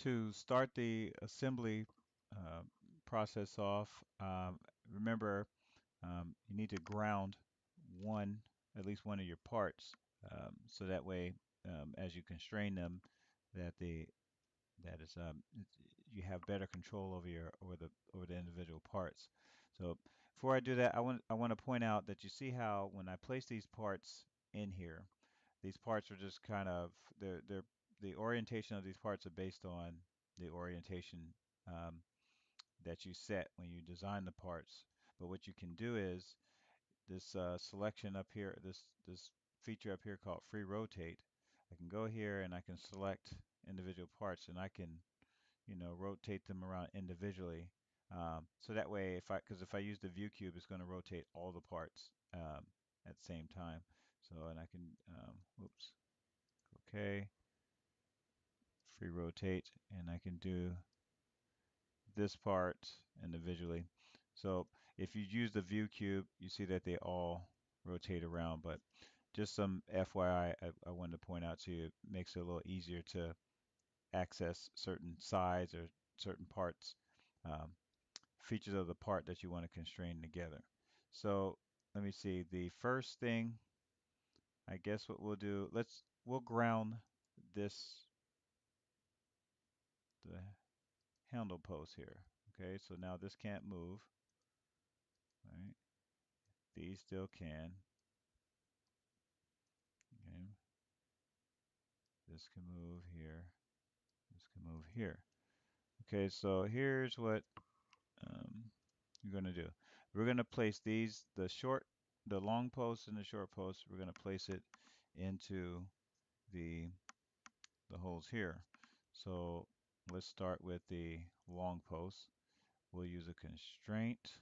To start the assembly uh, process off, remember you need to ground one, at least one of your parts, so that way, as you constrain them, that the that is you have better control over your over the individual parts. So before I do that, I want to point out that you see how when I place these parts in here, these parts are just kind of they're the orientation of these parts are based on the orientation um, that you set when you design the parts. But what you can do is this selection up here, this feature up here called free rotate. I can go here and I can select individual parts and I can rotate them around individually. So that way, because if I use the view cube, it's going to rotate all the parts at the same time. So, and I can, oops, okay, free rotate, and I can do this part individually. So if you use the view cube, you see that they all rotate around, but just some FYI, I wanted to point out to you, it makes it a little easier to access certain sides or certain parts, um, features of the part that you want to constrain together. So let me see. The first thing, I guess what we'll do, we'll ground this, the handle post here. Okay, so now this can't move, right? These still can. Okay, this can move here. This can move here. Okay, so here's what um, you're going to do. We're going to place the long post and the short post. We're going to place it into the holes here. So let's start with the long post. We'll use a constraint.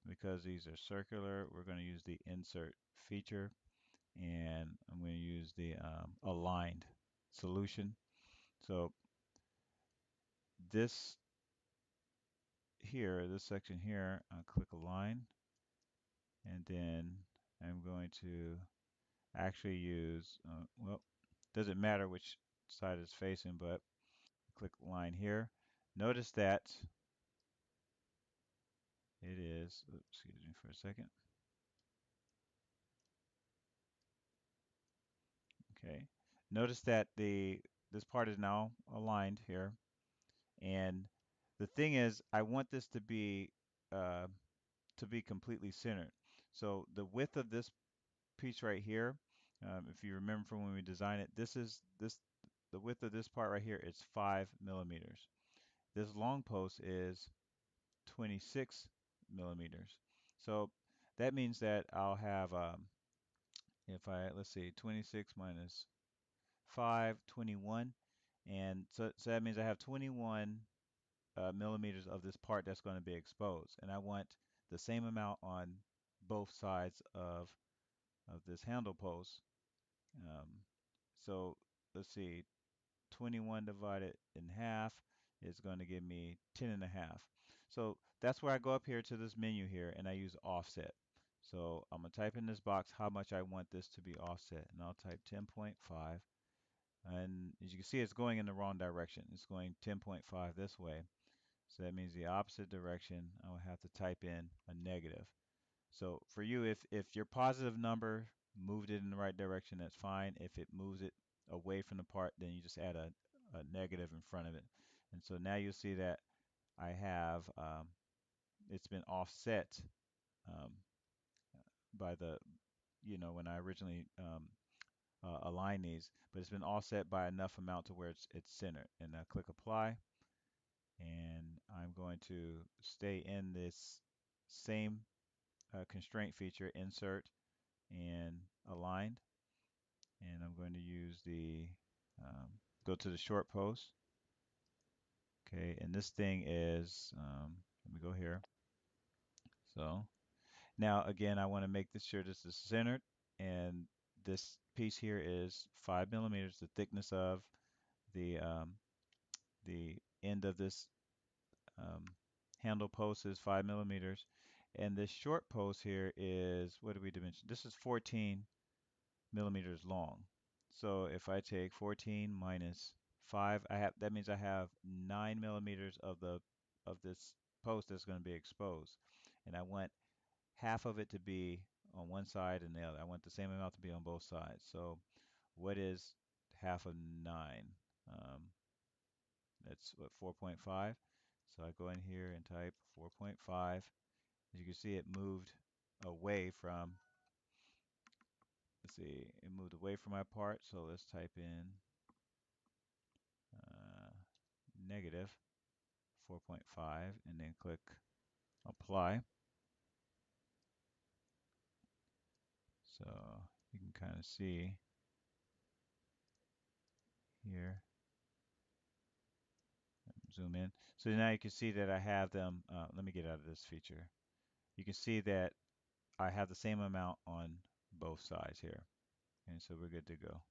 Because these are circular, we're going to use the insert feature, and I'm going to use the aligned solution. So this here, this section here, I'll click align, and then I'm going to actually use, well, doesn't matter which side it's facing, but click line here. Notice that it is, oops, excuse me for a second. Okay. Notice that this part is now aligned here. And the thing is, I want this uh, to be completely centered. So the width of this piece right here, if you remember from when we designed it, the width of this part right here is 5 millimeters. This long post is 26 millimeters. So that means that I'll have, if let's see, 26 minus 5, 21. And so that means I have 21 millimeters of this part that's going to be exposed. And I want the same amount on both sides of this handle post. Um, so let's see, 21 divided in half is going to give me 10 and a half. So that's where I go up here to this menu here and I use offset. So I'm going to type in this box how much I want this to be offset, and I'll type 10.5. And as you can see, it's going in the wrong direction. It's going 10.5 this way. So that means the opposite direction, I would have to type in a negative. So for you, if your positive number moved it in the right direction, that's fine. If it moves it away from the part, then you just add a negative in front of it. And so now you'll see that I have, it's been offset um, by when I originally aligned these, but it's been offset by enough amount to where it's centered. And I click apply, and I'm going to stay in this same constraint feature, insert and aligned. And I'm going to use go to the short post. Okay, and this thing is, let me go here. So now again, I want to make this sure this is centered, and this piece here is 5 millimeters, the thickness of the end of this um, handle post is 5 millimeters, and this short post here is, what do we dimension? This is 14 millimeters long. So if I take 14 minus 5. That means I have 9 millimeters of this post that's going to be exposed, and I want half of it to be on one side and the other. I want the same amount to be on both sides. So what is half of 9? Um, that's what, 4.5. So I go in here and type 4.5. As you can see, it moved away from, let's see, it moved away from my part. So let's type in uh, negative 4.5 and then click apply. So you can kind of see here, zoom in. So now you can see that I have them. Let me get out of this feature. You can see that I have the same amount on both sides here. And so we're good to go.